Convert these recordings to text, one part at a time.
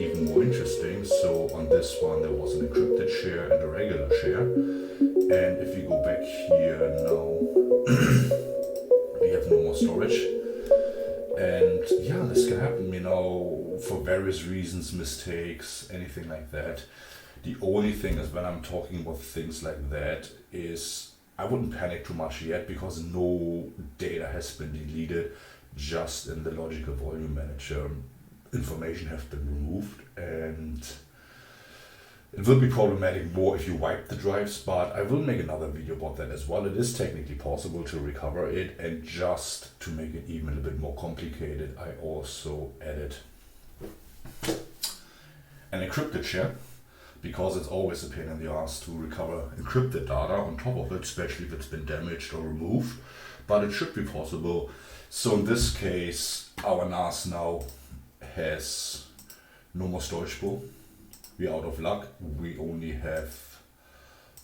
even more interesting. So on this one there was an encrypted share and a regular share. And if you go back here now, we have no more storage. And yeah, this can happen, for various reasons, mistakes, anything like that. The only thing is, when I'm talking about things like that, is I wouldn't panic too much yet, because no data has been deleted. Just in the logical volume manager, information have been removed, and it will be problematic more if you wipe the drives, but I will make another video about that as well. It is technically possible to recover it, and just to make it even a little bit more complicated, I also added an encrypted share, because it's always a pain in the ass to recover encrypted data on top of it, especially if it's been damaged or removed, but it should be possible. So in this case, our NAS now has no more storage pool. We're out of luck. We only have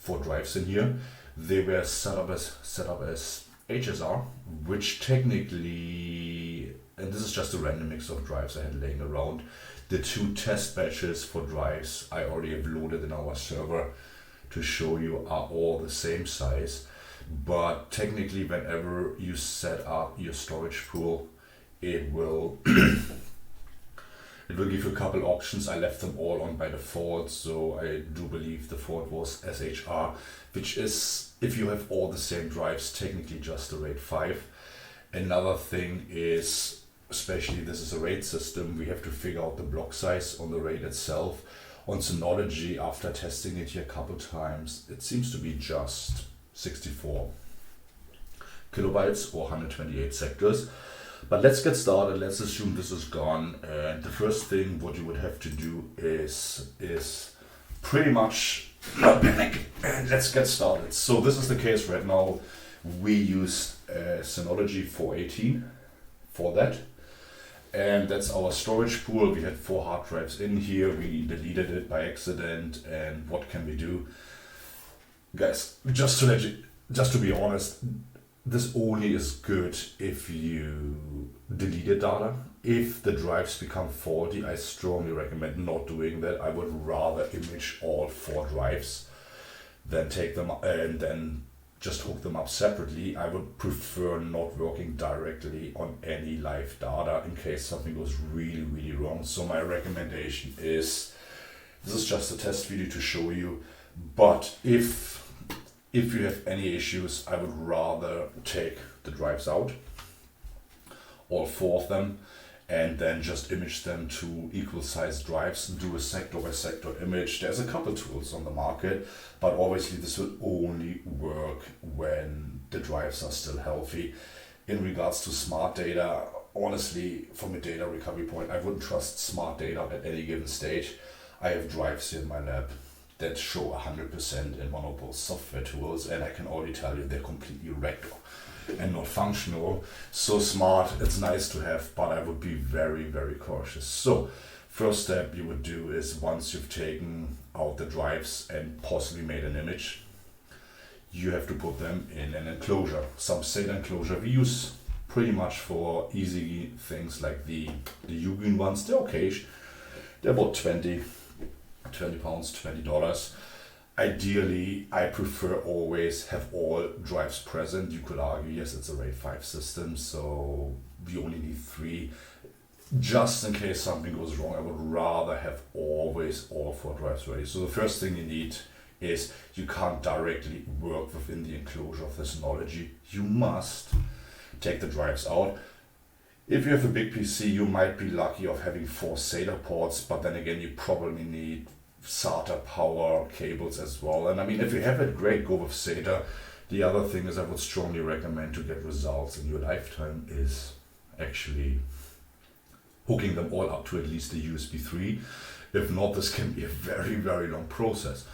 4 drives in here. They were set up as HSR, which technically, and this is just a random mix of drives I had laying around. The 2 test batches for drives I already have loaded in our server to show you are all the same size. But technically, whenever you set up your storage pool, it will it will give you a couple options. I left them all on by default, so I do believe the default was SHR, which is, if you have all the same drives, technically just a RAID 5. Another thing is, especially this is a RAID system, we have to figure out the block size on the RAID itself. On Synology, after testing it here a couple times, it seems to be just 64 kilobytes or 128 sectors. But let's get started. Let's assume this is gone. And the first thing what you would have to do is pretty much not panic. And let's get started. So this is the case right now. We use Synology 418 for that. And that's our storage pool. We had 4 hard drives in here. We deleted it by accident. And what can we do? Guys, just to be honest, this only is good if you deleted data. If the drives become faulty, I strongly recommend not doing that. I would rather image all 4 drives than take them and then just hook them up separately. I would prefer not working directly on any live data in case something goes really, really wrong. So my recommendation is, this is just a test video to show you, but if you have any issues, I would rather take the drives out, all 4 of them, and then just image them to equal size drives and do a sector by sector image. There's a couple tools on the market, but obviously this will only work when the drives are still healthy. In regards to smart data, honestly, from a data recovery point, I wouldn't trust smart data at any given stage. I have drives in my lab that show 100% in one of those software tools, and I can already tell you they're completely wrecked and not functional. So smart, it's nice to have, but I would be very, very cautious. So first step you would do is, once you've taken out the drives and possibly made an image, you have to put them in an enclosure. Some SATA enclosure we use pretty much for easy things like the Ugreen ones. They're okay. They're about 20 pounds, $20. Ideally, I prefer always have all drives present. You could argue, yes, it's a RAID 5 system, so we only need 3. Just in case something goes wrong, I would rather have always all 4 drives ready. So the first thing you need is, you can't directly work within the enclosure of the Synology. You must take the drives out. If you have a big PC, you might be lucky of having 4 SATA ports, but then again, you probably need SATA power cables as well. And I mean, if you have it, great, go with SATA. The other thing is, I would strongly recommend, to get results in your lifetime, is actually hooking them all up to at least a USB 3. If not, this can be a very, very long process.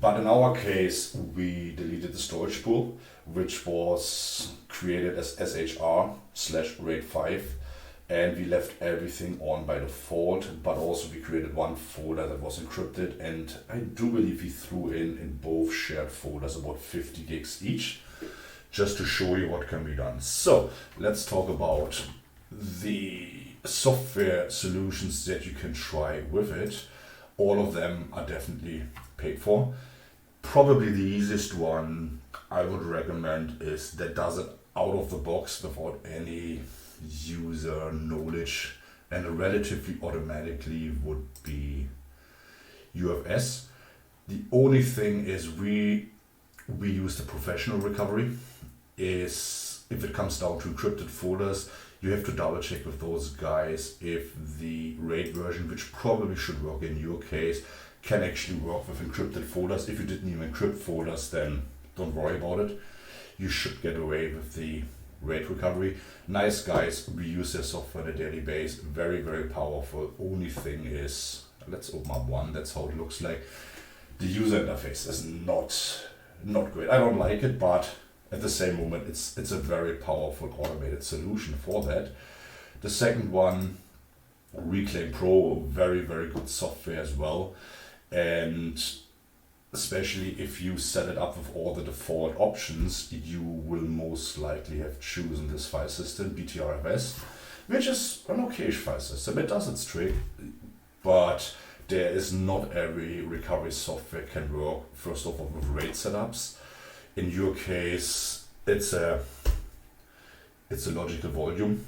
But in our case, we deleted the storage pool, which was created as SHR/RAID 5, and we left everything on by default, but also we created one folder that was encrypted, and I do believe we threw in both shared folders about 50 gigs each, just to show you what can be done. So let's talk about the software solutions that you can try with it. All of them are definitely paid for. Probably the easiest one I would recommend is that does it out of the box without any user knowledge and relatively automatically would be UFS. The only thing is we use the professional recovery. Is if it comes down to encrypted folders, you have to double check with those guys if the RAID version, which probably should work in your case, can actually work with encrypted folders. If you didn't even encrypt folders, then don't worry about it. You should get away with the RAID recovery. Nice guys, we use their software on a daily basis. Very, very powerful. Only thing is, let's open up one. That's how it looks like. The user interface is not great. I don't like it, but at the same moment, it's a very powerful automated solution for that. The second one, Reclaim Pro, very, very good software as well. And especially if you set it up with all the default options, you will most likely have chosen this file system, BTRFS, which is an okay-ish file system. It does its trick, but there is not every recovery software can work, first of all, with RAID setups. In your case, it's a logical volume,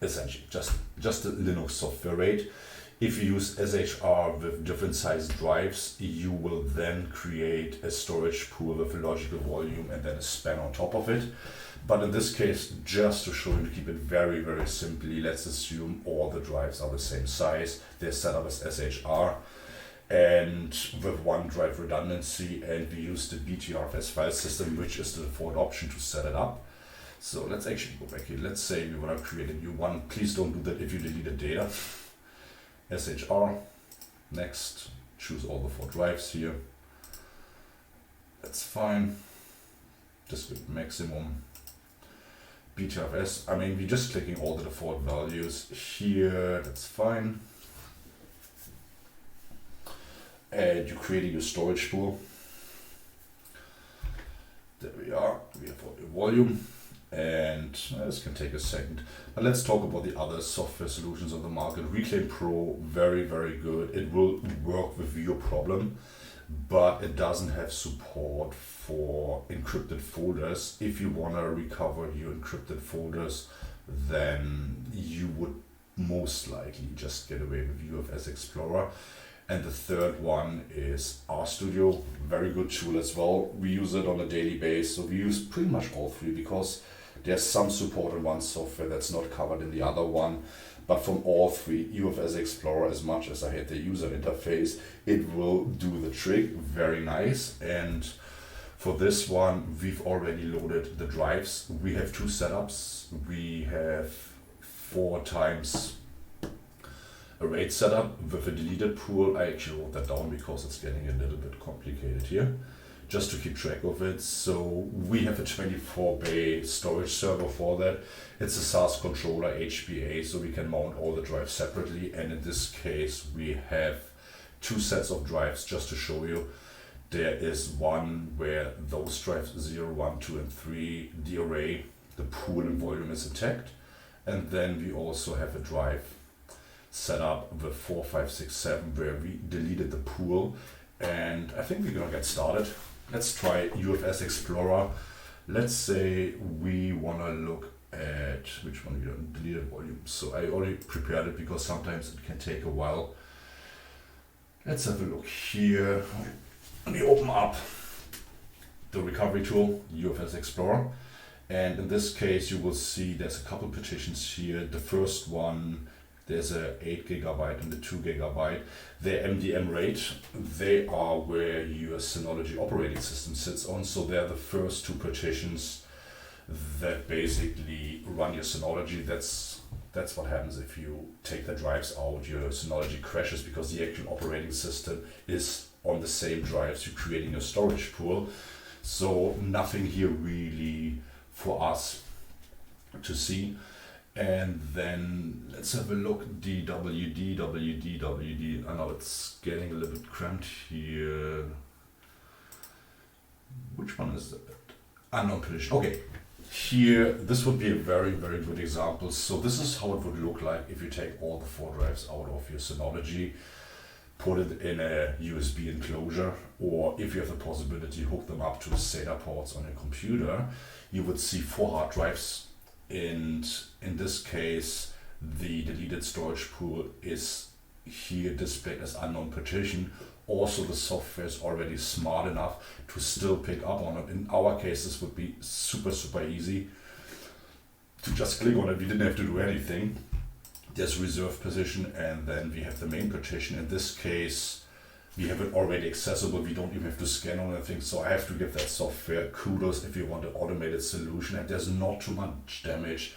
essentially just a Linux software RAID. If you use SHR with different sized drives, you will then create a storage pool with a logical volume and then a span on top of it. But in this case, just to show you, to keep it very, very simply, let's assume all the drives are the same size. They're set up as SHR and with one drive redundancy, and we use the BTRFS file system, which is the default option to set it up. So let's actually go back here. Let's say we want to create a new one. Please don't do that if you deleted data. SHR, next, choose all the 4 drives here. That's fine. Just with maximum. BTRFS, I mean, we're just clicking all the default values here, that's fine. And you're creating a storage pool. There we are, we have all the volume. And this can take a second. But let's talk about the other software solutions on the market. Reclaim Pro, very, very good. It will work with your problem, but it doesn't have support for encrypted folders. If you want to recover your encrypted folders, then you would most likely just get away with UFS Explorer. And the third one is RStudio, very good tool as well. We use it on a daily basis, so we use pretty much all 3 because there's some support in one software that's not covered in the other one. But from all 3, UFS Explorer, as much as I hate the user interface, it will do the trick. Very nice. And for this one, we've already loaded the drives. We have 2 setups. We have 4 times a RAID setup with a deleted pool. I actually wrote that down because it's getting a little bit complicated here, just to keep track of it. So we have a 24-bay storage server for that. It's a SAS controller HBA, so we can mount all the drives separately. And in this case, we have 2 sets of drives, just to show you. There is one where those drives 0, 1, 2, and 3, the array, the pool and volume is intact. And then we also have a drive set up with 4, 5, 6, 7, where we deleted the pool. And I think we're gonna get started. Let's try UFS Explorer. Let's say we wanna look at which one we don't deleted volume. So I already prepared it because sometimes it can take a while. Let's have a look here. We open up the recovery tool, UFS Explorer. And in this case, you will see there's a couple partitions here. The first one, there's a 8 GB and the 2 GB. They're MDM RAID. They are where your Synology operating system sits on. So they're the first 2 partitions that basically run your Synology. That's what happens if you take the drives out. Your Synology crashes because the actual operating system is on the same drives. You're creating a storage pool. So nothing here really for us to see. And then let's have a look. DWD. I know it's getting a little bit cramped here. Which one is that? Unknown partition. Okay. Here, this would be a very, very good example. So this is how it would look like if you take all the 4 drives out of your Synology, put it in a USB enclosure, or if you have the possibility, hook them up to SATA ports on your computer, you would see 4 hard drives. And in this case, the deleted storage pool is here displayed as unknown partition. Also, the software is already smart enough to still pick up on it. In our case, this would be super, super easy to just click on it. We didn't have to do anything. There's reserve position, and then we have the main partition. In this case, we have it already accessible. We don't even have to scan on anything. So I have to give that software kudos if you want an automated solution, and there's not too much damage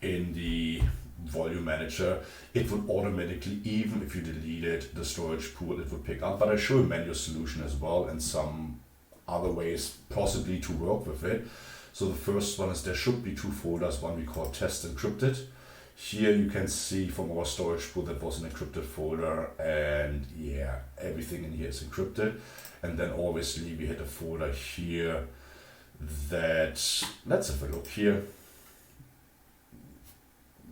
in the volume manager. It would automatically, even if you deleted the storage pool, it would pick up. But I show a manual solution as well and some other ways possibly to work with it. So the first one is there should be 2 folders, one we call test encrypted. Here you can see from our storage pool that was an encrypted folder, and yeah, everything in here is encrypted. And then obviously we had a folder here that, let's have a look here.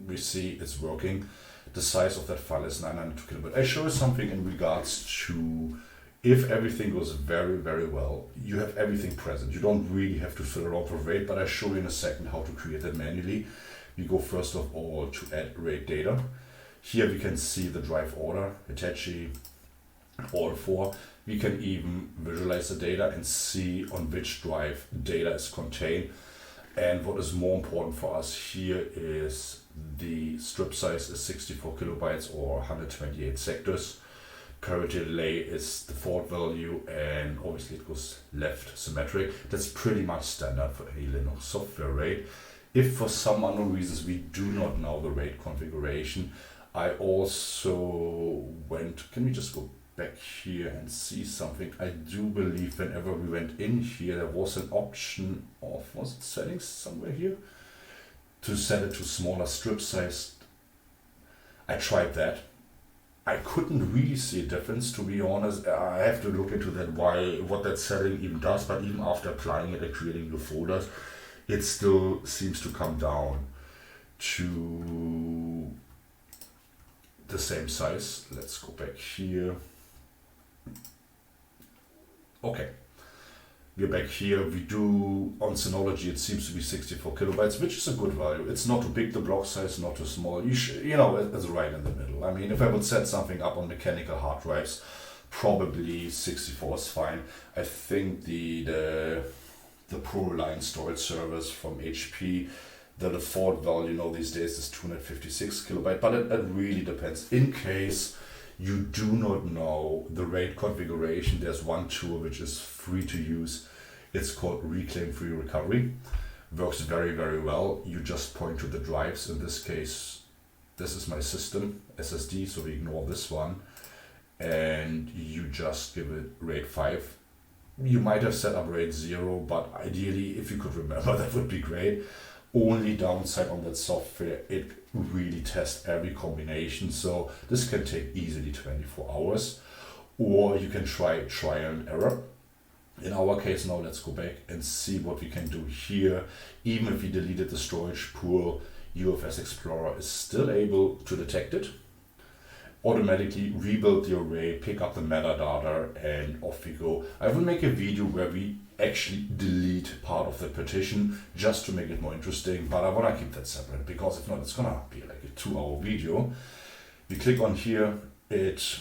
We see it's working. The size of that file is 902 kilobytes. I show you something in regards to if everything goes very, very well, you have everything present. You don't really have to fill around with RAID, but I show you in a second how to create that manually. We go first of all to add RAID data. Here we can see the drive order, Hitachi, all 4. We can even visualize the data and see on which drive data is contained. And what is more important for us here is the strip size is 64 kilobytes or 128 sectors. Parity delay is the default value, and obviously it goes left symmetric. That's pretty much standard for any Linux software RAID. If for some unknown reasons we do not know the RAID configuration, I also went, can we just go back here and see something? I do believe whenever we went in here, there was an option of, was it settings somewhere here? To set it to smaller strip size. I tried that. I couldn't really see a difference, to be honest. I have to look into that, what that setting even does, but even after applying it and creating new folders, it still seems to come down to the same size. Let's go back here. Okay. We're back here. We do, on Synology, it seems to be 64 kilobytes, which is a good value. It's not too big, the block size, not too small. You know, it's right in the middle. I mean, if I would set something up on mechanical hard drives, probably 64 is fine. I think the ProReliant storage service from HP, the default value, these days is 256 kilobyte, but it really depends. In case you do not know the RAID configuration, there's one tool which is free to use. It's called Reclaim Free Recovery. Works very, very well. You just point to the drives. In this case, this is my system SSD, so we ignore this one. And you just give it RAID 5. You might have set up RAID 0, but ideally, if you could remember, that would be great. Only downside on that software, it really tests every combination, so this can take easily 24 hours, or you can try trial and error. In our case now, let's go back and see what we can do here. Even if we deleted the storage pool, UFS Explorer is still able to detect it, automatically rebuild the array, pick up the metadata, and off we go. I will make a video where we actually delete part of the partition just to make it more interesting, but I want to keep that separate because if not, it's gonna be like a 2-hour video. We click on here, it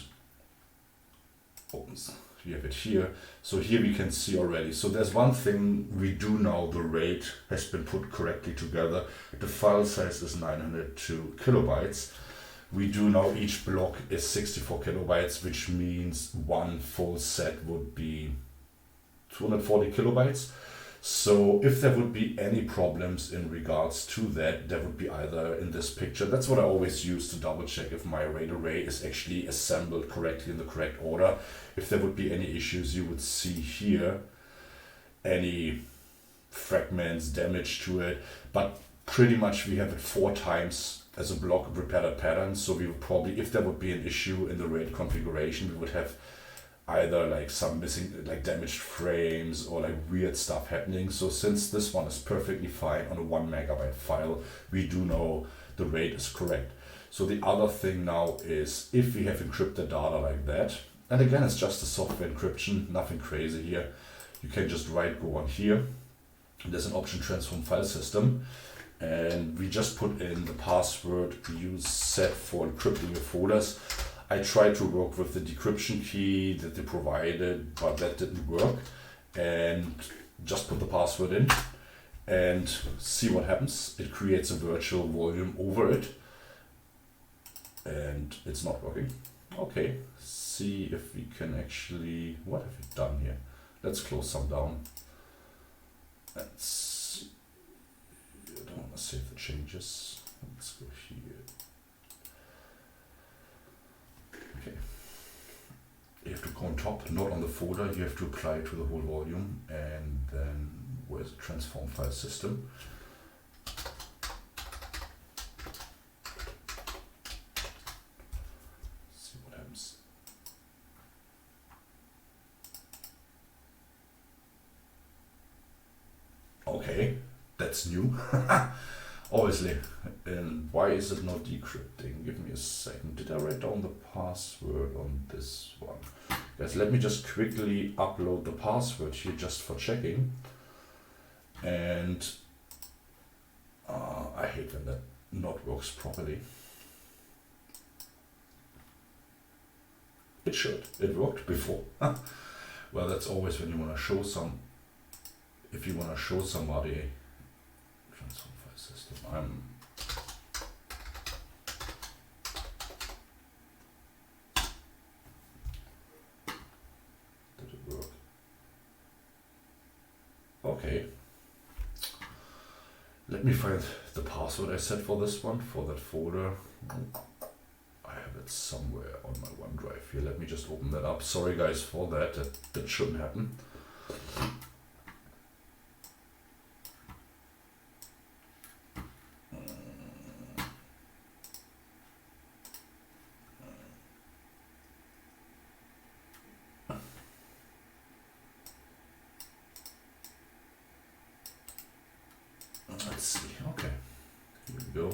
opens. We have it here. So here we can see already. So there's one thing we do know, the RAID has been put correctly together. The file size is 902 kilobytes. We do know each block is 64 kilobytes, which means one full set would be 240 kilobytes. So if there would be any problems in regards to that, there would be either in this picture. That's what I always use to double check if my RAID array is actually assembled correctly in the correct order. If there would be any issues, you would see here any fragments, damage to it. But pretty much we have it 4 times as a block of repeated patterns. So we would probably, if there would be an issue in the RAID configuration, we would have either like some missing, like damaged frames or like weird stuff happening. So since this one is perfectly fine on a 1 megabyte file, we do know the rate is correct. So the other thing now is if we have encrypted data like that, and again, it's just a software encryption, nothing crazy here. You can just go on here. There's an option transform file system, and we just put in the password you set for encrypting your folders. I tried to work with the decryption key that they provided, but that didn't work. And just put the password in and see what happens. It creates a virtual volume over it, and it's not working. Okay, see if we can actually, what have we done here? Let's close some down. Let's, I don't want to save the changes. Let's go here. Okay. You have to go on top, not on the folder. You have to apply it to the whole volume, and then where's the transform file system? See what happens. Okay, that's new. Obviously. And why is it not decrypting? Give me a second. Did I write down the password on this one? Guys, let me just quickly upload the password here just for checking. And I hate when that not works properly. It should. It worked before. Well, that's always when you want to show some. If you want to show somebody transform file system, did it work? Okay. Let me find the password I set for this one, for that folder. I have it somewhere on my OneDrive here. Let me just open that up. Sorry guys for that. That shouldn't happen. Let's see. Okay. Here we go.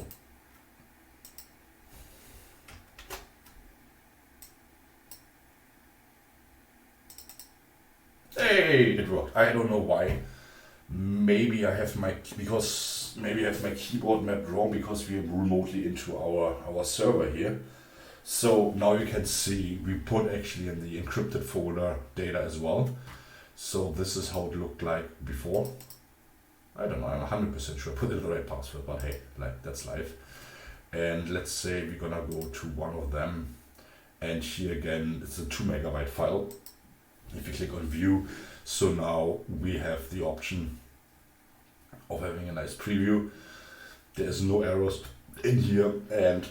Hey, it worked. I don't know why. Maybe I have my keyboard mapped wrong because we are remotely into our server here. So now you can see we put actually in the encrypted folder data as well. So this is how it looked like before. I don't know, I'm 100% sure I put in the right password, but hey, like that's life. And let's say we're gonna go to one of them, and here again it's a 2 megabyte file. If you click on view, so now we have the option of having a nice preview. There's no errors in here, and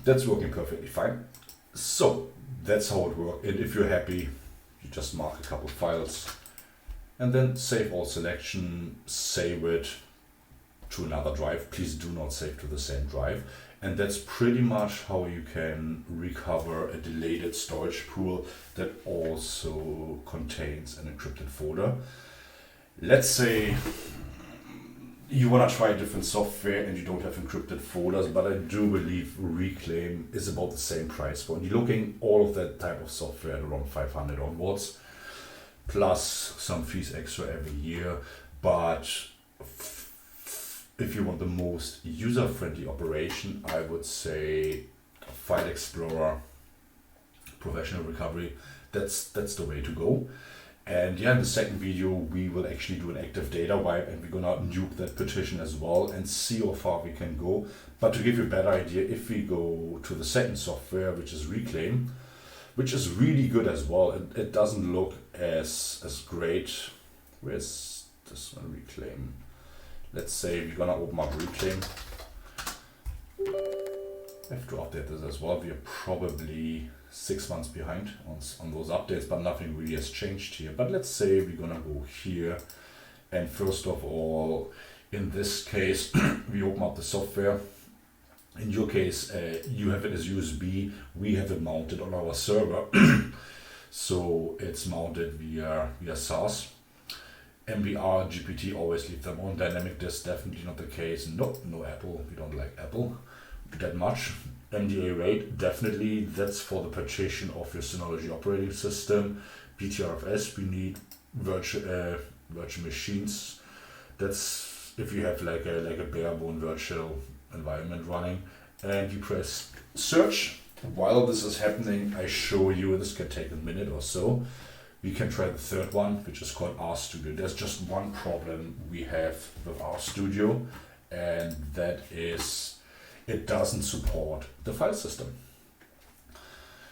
that's working perfectly fine. So that's how it works. And if you're happy, you just mark a couple files and then save all selection, save it to another drive. Please do not save to the same drive. And that's pretty much how you can recover a deleted storage pool that also contains an encrypted folder. Let's say you want to try different software and you don't have encrypted folders, but I do believe Reclaim is about the same price point. You're looking all of that type of software at around 500 onwards, plus some fees extra every year. But if you want the most user-friendly operation, I would say File Explorer, Professional Recovery, that's the way to go. And yeah, in the second video, we will actually do an active data wipe, and we're gonna nuke that partition as well and see how far we can go. But to give you a better idea, if we go to the second software, which is Reclaim, which is really good as well, it doesn't look as great. Where's this one, Reclaim? Let's say we're gonna open up Reclaim. I have to update this as well. We are probably 6 months behind on those updates, but nothing really has changed here. But let's say we're gonna go here, and first of all, in this case, we open up the software. In your case, you have it as USB, we have it mounted on our server. So it's mounted via SAS. MBR, GPT always leave them on. Dynamic disk definitely not the case. Nope, no Apple. We don't like Apple that much. MDA RAID definitely. That's for the partition of your Synology operating system. BTRFS, we need virtual machines. That's if you have like a bare bone virtual environment running. And you press search. While this is happening, I show you, this can take a minute or so. We can try the third one, which is called RStudio. There's just one problem we have with RStudio, and that is it doesn't support the file system.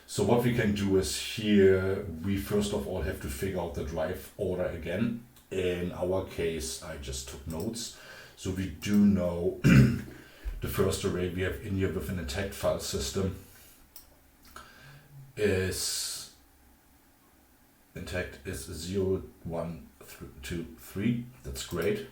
So what we can do is here, we first of all have to figure out the drive order again. In our case, I just took notes. So we do know the first array we have in here with an intact file system is intact is 0, 1, 2, 3. That's great.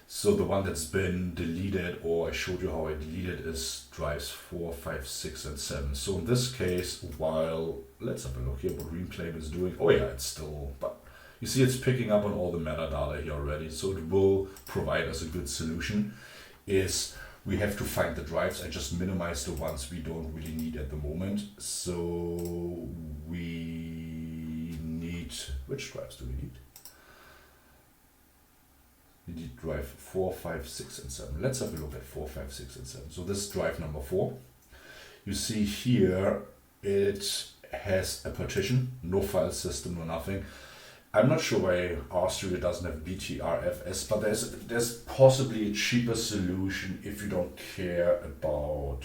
So the one that's been deleted, or I showed you how I deleted, is drives 4, 5, 6, and 7. So in this case, while let's have a look here what Reclaim is doing. Oh yeah, it's still, but you see it's picking up on all the metadata here already. So it will provide us a good solution. Is we have to find the drives. I just minimize the ones we don't really need at the moment. So we need, which drives do we need? We need drive 4, 5, 6, and 7. Let's have a look at 4, 5, 6, and 7. So this is drive number 4. You see here it has a partition, no file system, no nothing. I'm not sure why RStudio doesn't have BTRFS, but there's possibly a cheaper solution if you don't care about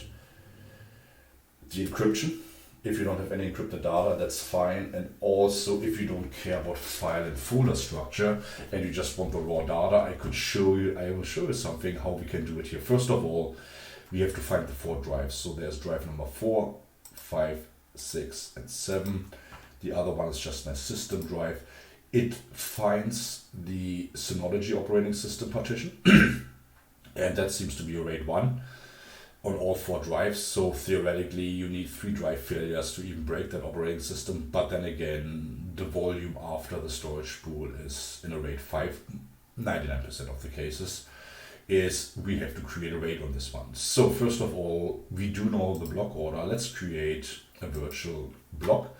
the encryption. If you don't have any encrypted data, that's fine. And also if you don't care about file and folder structure and you just want the raw data, I will show you something how we can do it here. First of all, we have to find the 4 drives. So there's drive number 4, 5, 6, and 7. The other one is just my system drive. It finds the Synology operating system partition, and that seems to be a RAID 1 on all 4 drives. So theoretically, you need 3 drive failures to even break that operating system. But then again, the volume after the storage pool is in a RAID 5, 99% of the cases, is we have to create a RAID on this one. So first of all, we do know the block order. Let's create a virtual block.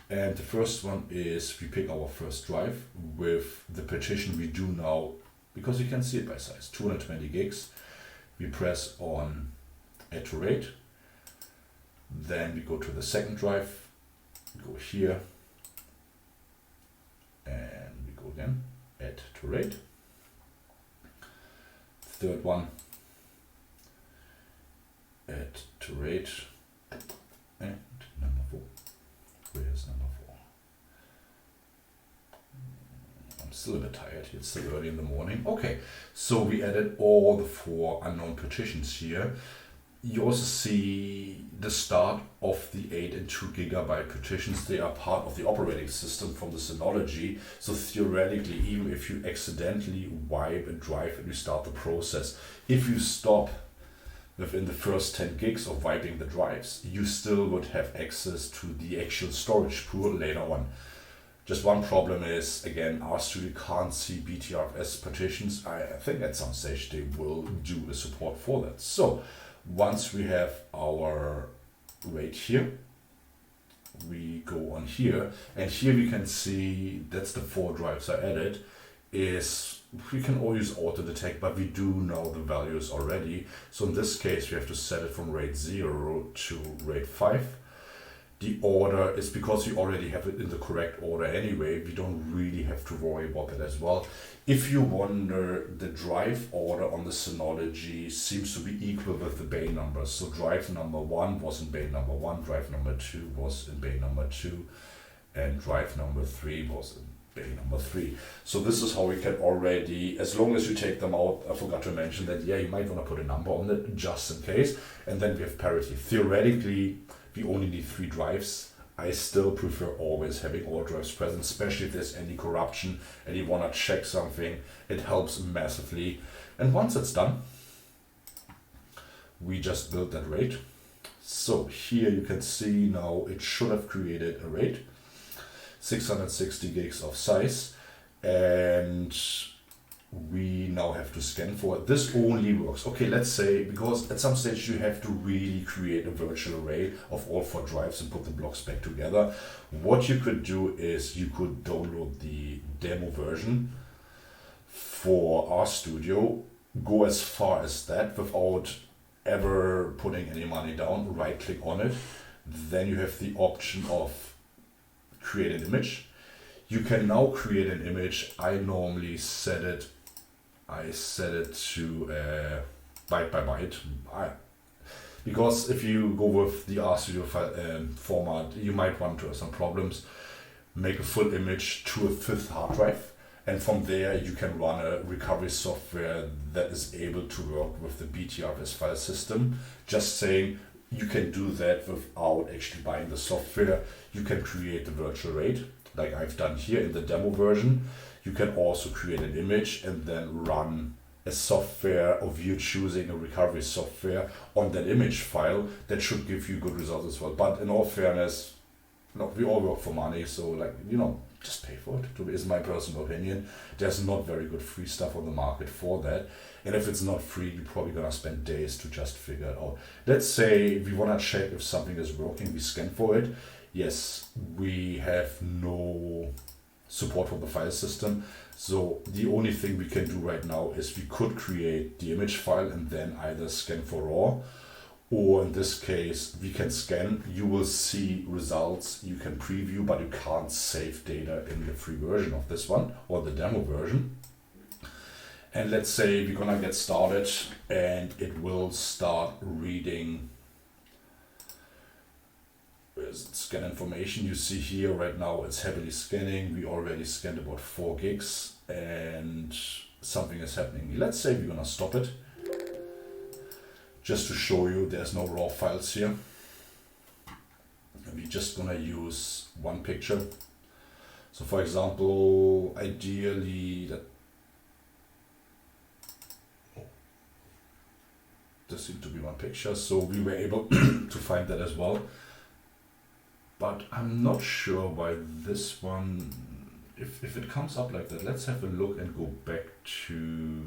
And the first one is we pick our first drive with the partition we do now, because you can see it by size, 220 gigs. We press on add to RAID. Then we go to the second drive, go here, and we go again, add to RAID. Third one, add to RAID, and number 4. Where's number 4? I'm still a bit tired. It's still early in the morning. Okay, so we added all the 4 unknown partitions here. You also see the start of the 8 and 2 gigabyte partitions. They are part of the operating system from the Synology. So theoretically, even if you accidentally wipe a drive and you start the process, if you stop within the first 10 gigs of wiping the drives, you still would have access to the actual storage pool later on. Just one problem is, again, RStudio can't see BTRFS partitions. I think at some stage they will do a support for that. So once we have our RAID here, we go on here, and here we can see that's the 4 drives I added. Is we can always auto detect, but we do know the values already. So in this case, we have to set it from RAID 0 to RAID 5. The order is because we already have it in the correct order anyway. We don't really have to worry about that as well. If you wonder, the drive order on the Synology seems to be equal with the bay numbers. So drive number 1 was in bay number 1, drive number 2 was in bay number 2, and drive number 3 was in bay number 3. So this is how we can already, as long as you take them out, I forgot to mention that, yeah, you might want to put a number on it just in case, and then we have parity. Theoretically, we only need 3 drives. I still prefer always having all drives present, especially if there's any corruption and you want to check something. It helps massively. And once it's done, we just build that RAID. So here you can see now it should have created a RAID. 660 gigs of size, and we now have to scan for it. This only works. Okay, let's say, because at some stage you have to really create a virtual array of all 4 drives and put the blocks back together. What you could do is you could download the demo version for RStudio, go as far as that without ever putting any money down, right click on it. Then you have the option of create an image. You can now create an image. I normally set it to byte by byte. Because if you go with the RStudio format, you might run into some problems. Make a full image to a 5th hard drive, and from there you can run a recovery software that is able to work with the BTRFS file system. Just saying, you can do that without actually buying the software. You can create the virtual RAID, like I've done here in the demo version. You can also create an image and then run a software of you choosing a recovery software on that image file. That should give you good results as well. But in all fairness, we all work for money, so just pay for it, is my personal opinion. There's not very good free stuff on the market for that. And if it's not free, you're probably gonna spend days to just figure it out. Let's say we wanna check if something is working, we scan for it. Yes, we have no support for the file system. So the only thing we can do right now is we could create the image file and then either scan for RAW, or in this case, we can scan. You will see results, you can preview, but you can't save data in the free version of this one or the demo version. And let's say we're gonna get started and it will start reading scan information. You see here right now it's heavily scanning. We already scanned about 4 gigs and something is happening. Let's say we're gonna stop it. Just to show you there's no raw files here. We're just gonna use one picture. So for example, ideally there seemed to be one picture, so we were able to find that as well. But I'm not sure why this one, if it comes up like that, let's have a look and go back to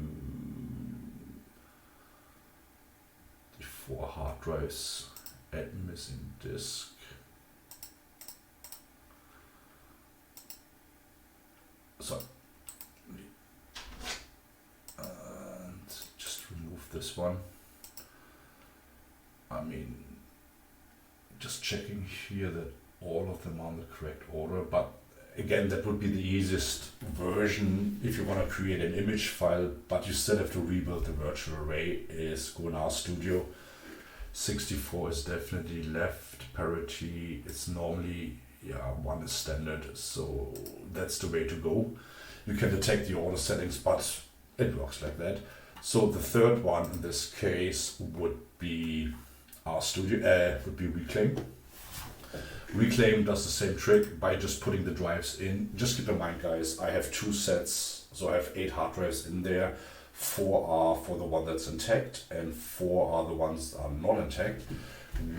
the 4 hard drives, add missing disk. So, and just remove this one. I mean, just checking here that all of them are in the correct order, but again, that would be the easiest version if you want to create an image file, but you still have to rebuild the virtual array, is go in RStudio. 64 is definitely left, parity, it's normally, 1 is standard, so that's the way to go. You can detect the order settings, but it works like that. So the third one in this case would be RStudio, would be Reclaim. Reclaim does the same trick by just putting the drives in. Just keep in mind, guys, I have 2 sets, so I have 8 hard drives in there. 4 are for the one that's intact and 4 are the ones that are not intact.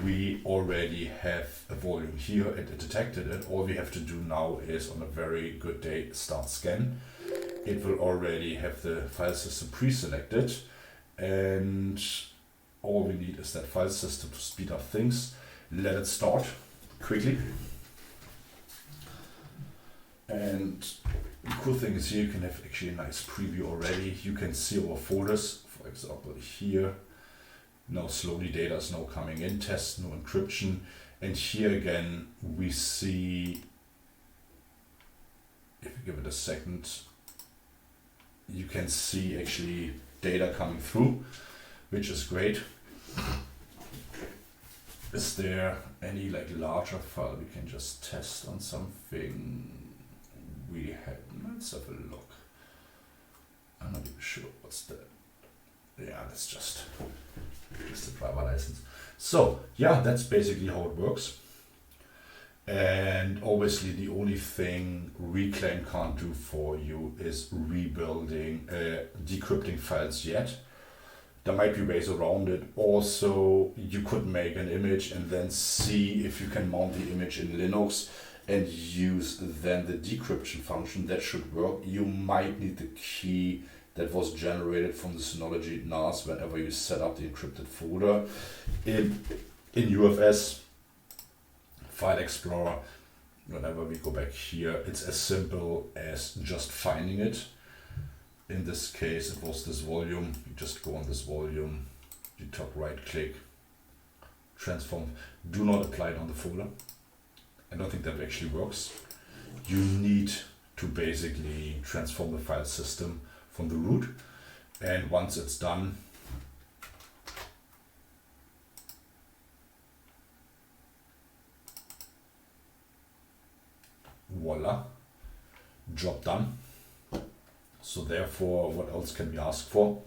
We already have a volume here and it detected it. All we have to do now is, on a very good day, start scan. It will already have the file system pre-selected, and all we need is that file system to speed up things. Let it start quickly. And the cool thing is here you can have actually a nice preview already. You can see our folders, for example here. Now slowly data is now coming in, test, no encryption. And here again we see, if you give it a second, you can see actually data coming through, which is great. Is there any larger file we can just test on something we had? Let's have a look. I'm not even sure what's that. Yeah, that's just the driver license. So yeah, that's basically how it works. And obviously the only thing Reclaim can't do for you is rebuilding, decrypting files yet. There might be ways around it. Also, you could make an image and then see if you can mount the image in Linux. and use then the decryption function. That should work. You might need the key that was generated from the Synology NAS whenever you set up the encrypted folder. In UFS File Explorer, whenever we go back here, it's as simple as just finding it. In this case, it was this volume. You just go on this volume, you top right click, transform. Do not apply it on the folder. I don't think that actually works. You need to basically transform the file system from the root, and once it's done, voila, job done. So therefore, what else can we ask for?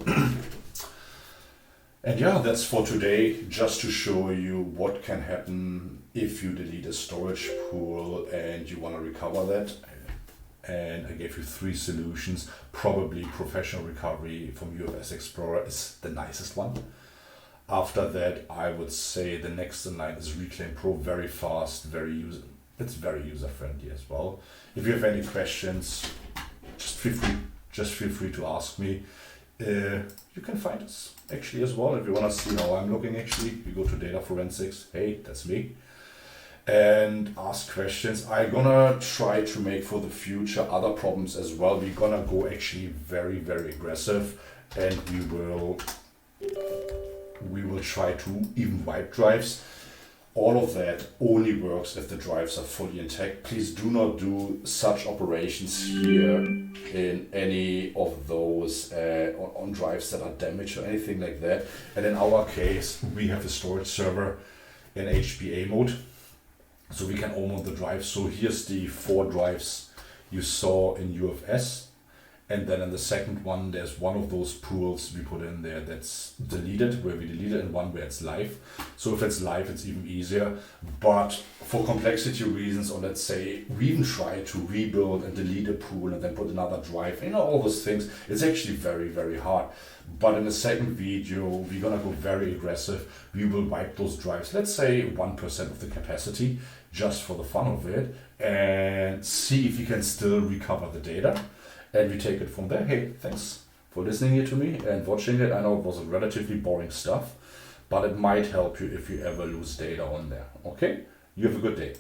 And yeah, that's for today, just to show you what can happen if you delete a storage pool and you want to recover that. And I gave you 3 solutions. Probably Professional Recovery from UFS Explorer is the nicest one. After that, I would say the next in line is Reclaim Pro. Very fast, it's very user friendly as well. If you have any questions, just feel free to ask me. You can find us actually as well. If you want to see how I'm looking, actually, you go to Data Forensics. Hey, that's me. And ask questions. I'm gonna try to make for the future other problems as well. We're gonna go actually very, very aggressive, and we will try to even wipe drives. All of that only works if the drives are fully intact. Please do not do such operations here in any of those on drives that are damaged or anything like that. And in our case, we have a storage server in HBA mode, so we can own the drives. So here's the 4 drives you saw in UFS. And then in the second one, there's one of those pools we put in there that's deleted, where we deleted, and one where it's live. So if it's live, it's even easier. But for complexity reasons, or let's say we even try to rebuild and delete a pool and then put another drive, all those things, it's actually very, very hard. But in the second video, we're gonna go very aggressive. We will wipe those drives, let's say 1% of the capacity, just for the fun of it, and see if we can still recover the data. And we take it from there. Hey, thanks for listening here to me and watching it. I know it was a relatively boring stuff, but it might help you if you ever lose data on there. Okay? You have a good day.